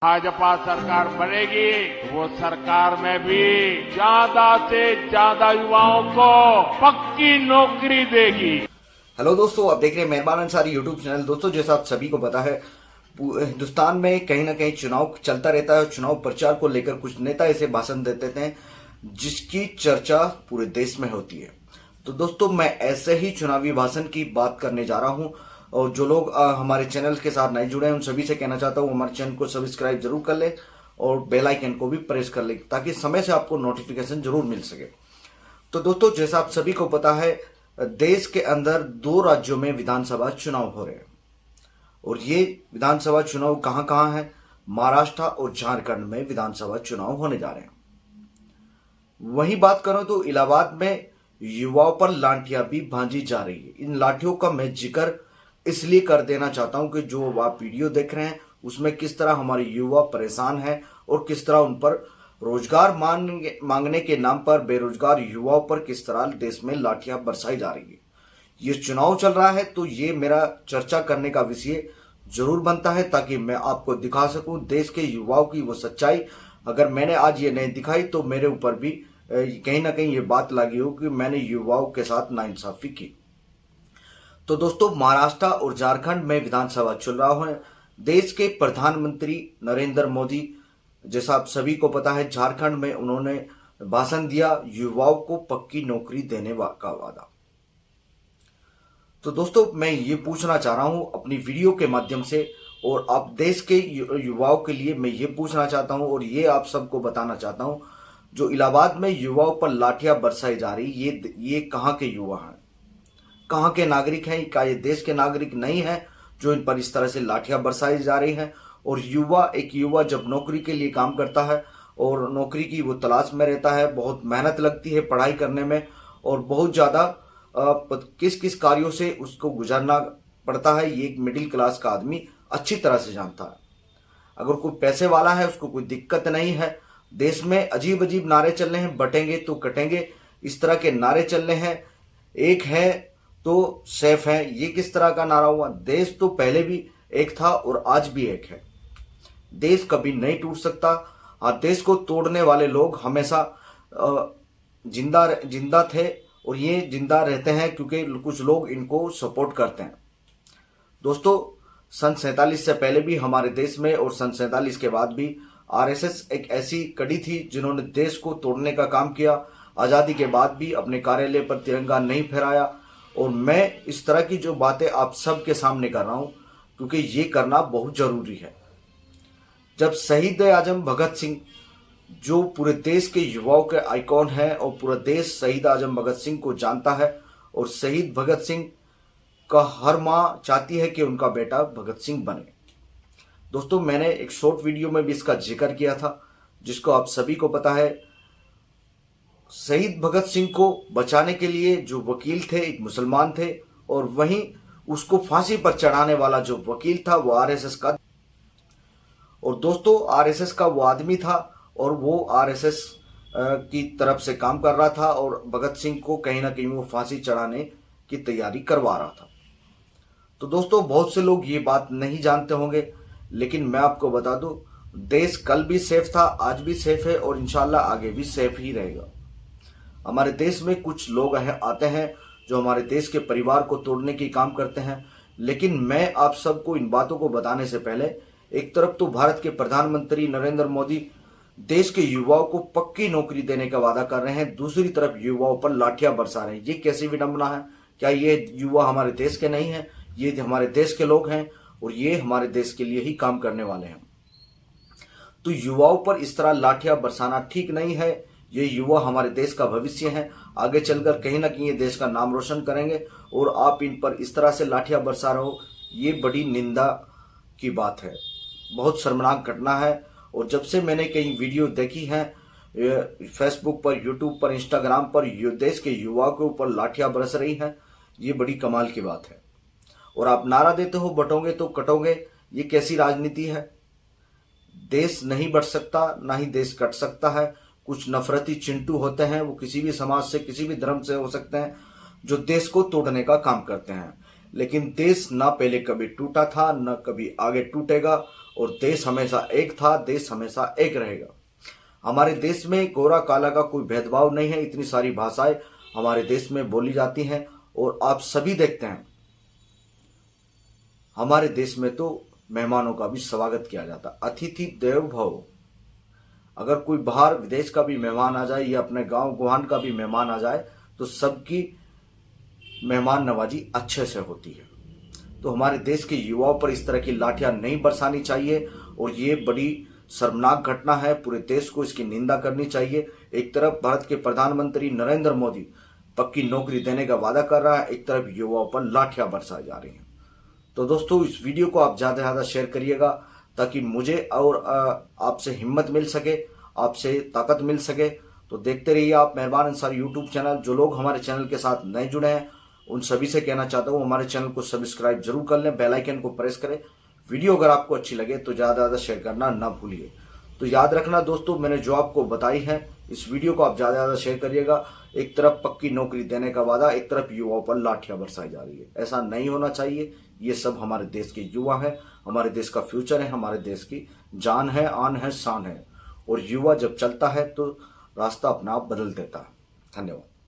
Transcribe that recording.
भाजपा सरकार बनेगी, वो सरकार में भी ज्यादा से ज्यादा युवाओं को पक्की नौकरी देगी। हेलो दोस्तों, आप देख रहे हैं मेहरबान अंसारी यूट्यूब चैनल। दोस्तों, जैसा आप सभी को पता है, हिंदुस्तान में कहीं ना कहीं चुनाव चलता रहता है। चुनाव प्रचार को लेकर कुछ नेता ऐसे भाषण देते हैं जिसकी चर्चा पूरे देश में होती है। तो दोस्तों, मैं ऐसे ही चुनावी भाषण की बात करने जा रहा हूं। और जो लोग हमारे चैनल के साथ नहीं जुड़े हैं उन सभी से कहना चाहता हूं हमारे चैनल को सब्सक्राइब जरूर कर ले और बेल आइकन को भी प्रेस कर ले ताकि समय से आपको नोटिफिकेशन जरूर मिल सके। तो दोस्तों, जैसा आप सभी को पता है, देश के अंदर 2 राज्यों में विधानसभा चुनाव हो रहे हैं। और ये विधानसभा चुनाव कहां कहां है? महाराष्ट्र और झारखंड में विधानसभा चुनाव होने जा रहे हैं। वहीं बात करो तो इलाहाबाद में युवाओं पर लाठियां भी भांजी जा रही है। इन लाठियों का मैं जिक्र इसलिए कर देना चाहता हूं कि जो आप वीडियो देख रहे हैं उसमें किस तरह हमारे युवा परेशान हैं और किस तरह उन पर रोजगार मांगने के नाम पर बेरोजगार युवाओं पर किस तरह देश में लाठियां बरसाई जा रही है। ये चुनाव चल रहा है तो ये मेरा चर्चा करने का विषय जरूर बनता है ताकि मैं आपको दिखा सकूं देश के युवाओं की वो सच्चाई। अगर मैंने आज ये नहीं दिखाई तो मेरे ऊपर भी कहीं ना कहीं ये बात लगी हो कि मैंने युवाओं के साथ नाइंसाफी की। तो दोस्तों, महाराष्ट्र और झारखंड में विधानसभा चल रहा है। देश के प्रधानमंत्री नरेंद्र मोदी, जैसा आप सभी को पता है, झारखंड में उन्होंने भाषण दिया युवाओं को पक्की नौकरी देने का वादा। तो दोस्तों, मैं ये पूछना चाह रहा हूं अपनी वीडियो के माध्यम से और आप देश के युवाओं के लिए मैं ये पूछना चाहता हूं और ये आप सबको बताना चाहता हूं, जो इलाहाबाद में युवाओं पर लाठियां बरसाई जा रही, ये कहां के युवा हैं, कहां के नागरिक हैं? क्या ये देश के नागरिक नहीं है जो इन पर इस तरह से लाठियां बरसाई जा रही हैं? और एक युवा जब नौकरी के लिए काम करता है और नौकरी की वो तलाश में रहता है, बहुत मेहनत लगती है पढ़ाई करने में और बहुत ज्यादा किस किस कार्यों से उसको गुजरना पड़ता है, ये एक मिडिल क्लास का आदमी अच्छी तरह से जानता है। अगर कोई पैसे वाला है उसको कोई दिक्कत नहीं है। देश में अजीब अजीब नारे चल रहे हैं, बटेंगे तो कटेंगे, इस तरह के नारे चल रहे हैं। एक है तो सेफ है, ये किस तरह का नारा हुआ? देश तो पहले भी एक था और आज भी एक है। देश कभी नहीं टूट सकता। हाँ, देश को तोड़ने वाले लोग हमेशा जिंदा थे और ये जिंदा रहते हैं क्योंकि कुछ लोग इनको सपोर्ट करते हैं। दोस्तों, सन 47 से पहले भी हमारे देश में और सन 47 के बाद भी आरएसएस एक ऐसी कड़ी थी जिन्होंने देश को तोड़ने का काम किया। आजादी के बाद भी अपने कार्यालय पर तिरंगा नहीं फहराया। और मैं इस तरह की जो बातें आप सबके सामने कर रहा हूं क्योंकि ये करना बहुत जरूरी है। जब शहीद आजम भगत सिंह, जो पूरे देश के युवाओं के आइकॉन हैं और पूरा देश शहीद आजम भगत सिंह को जानता है और शहीद भगत सिंह का हर मां चाहती है कि उनका बेटा भगत सिंह बने। दोस्तों, मैंने एक शॉर्ट वीडियो में भी इसका जिक्र किया था जिसको आप सभी को पता है। शहीद भगत सिंह को बचाने के लिए जो वकील थे एक मुसलमान थे और वहीं उसको फांसी पर चढ़ाने वाला जो वकील था वो आरएसएस का। और दोस्तों, आरएसएस का वो आदमी था और वो आरएसएस की तरफ से काम कर रहा था और भगत सिंह को कहीं ना कहीं वो फांसी चढ़ाने की तैयारी करवा रहा था। तो दोस्तों, बहुत से लोग ये बात नहीं जानते होंगे लेकिन मैं आपको बता दूं, देश कल भी सेफ था, आज भी सेफ है और इंशाल्लाह आगे भी सेफ ही रहेगा। हमारे देश में कुछ लोग आते हैं जो हमारे देश के परिवार को तोड़ने की काम करते हैं, लेकिन मैं आप सबको इन बातों को बताने से पहले, एक तरफ तो भारत के प्रधानमंत्री नरेंद्र मोदी देश के युवाओं को पक्की नौकरी देने का वादा कर रहे हैं, दूसरी तरफ युवाओं पर लाठियां बरसा रहे हैं। ये कैसी विडंबना है? क्या ये युवा हमारे देश के नहीं है? ये हमारे देश के लोग हैं और ये हमारे देश के लिए ही काम करने वाले हैं। तो युवाओं पर इस तरह लाठियां बरसाना ठीक नहीं है। ये युवा हमारे देश का भविष्य है, आगे चलकर कहीं ना कहीं ये देश का नाम रोशन करेंगे और आप इन पर इस तरह से लाठियां बरसा रहे हो, ये बड़ी निंदा की बात है, बहुत शर्मनाक घटना है। और जब से मैंने कई वीडियो देखी हैं फेसबुक पर, यूट्यूब पर, इंस्टाग्राम पर, देश के युवाओं के ऊपर लाठियां बरस रही हैं, ये बड़ी कमाल की बात है। और आप नारा देते हो बटोगे तो कटोगे, ये कैसी राजनीति है? देश नहीं बढ़ सकता, ना ही देश कट सकता है। कुछ नफरती चिंटू होते हैं, वो किसी भी समाज से, किसी भी धर्म से हो सकते हैं, जो देश को तोड़ने का काम करते हैं। लेकिन देश ना पहले कभी टूटा था, ना कभी आगे टूटेगा और देश हमेशा एक था, देश हमेशा एक रहेगा। हमारे देश में गोरा काला का कोई भेदभाव नहीं है। इतनी सारी भाषाएं हमारे देश में बोली जाती हैं और आप सभी देखते हैं हमारे देश में तो मेहमानों का भी स्वागत किया जाता। अतिथि देवो भव। अगर कोई बाहर विदेश का भी मेहमान आ जाए या अपने गांव गुहान का भी मेहमान आ जाए तो सबकी मेहमान नवाजी अच्छे से होती है। तो हमारे देश के युवाओं पर इस तरह की लाठियां नहीं बरसानी चाहिए और ये बड़ी शर्मनाक घटना है। पूरे देश को इसकी निंदा करनी चाहिए। एक तरफ भारत के प्रधानमंत्री नरेंद्र मोदी पक्की नौकरी देने का वादा कर रहा है, एक तरफ युवाओं पर लाठियां बरसाई जा रही हैं। तो दोस्तों इस वीडियो को आप ज़्यादा से ज़्यादा शेयर करिएगा ताकि मुझे और आपसे हिम्मत मिल सके, आपसे ताकत मिल सके। तो देखते रहिए आप मेहरबान अंसारी यूट्यूब चैनल। जो लोग हमारे चैनल के साथ नए जुड़े हैं उन सभी से कहना चाहता हूँ हमारे चैनल को सब्सक्राइब जरूर कर लें, बेल आइकन को प्रेस करें। वीडियो अगर आपको अच्छी लगे तो ज़्यादा से ज़्यादा शेयर करना ना भूलिए। तो याद रखना दोस्तों, मैंने जो आपको बताई है इस वीडियो को आप ज़्यादा से ज़्यादा शेयर करिएगा। एक तरफ पक्की नौकरी देने का वादा, एक तरफ युवाओं पर लाठियां बरसाई जा रही है। ऐसा नहीं होना चाहिए। ये सब हमारे देश के युवा हैं, हमारे देश का फ्यूचर है, हमारे देश की जान है, आन है, शान है। और युवा जब चलता है तो रास्ता अपना आप बदल देता है। धन्यवाद।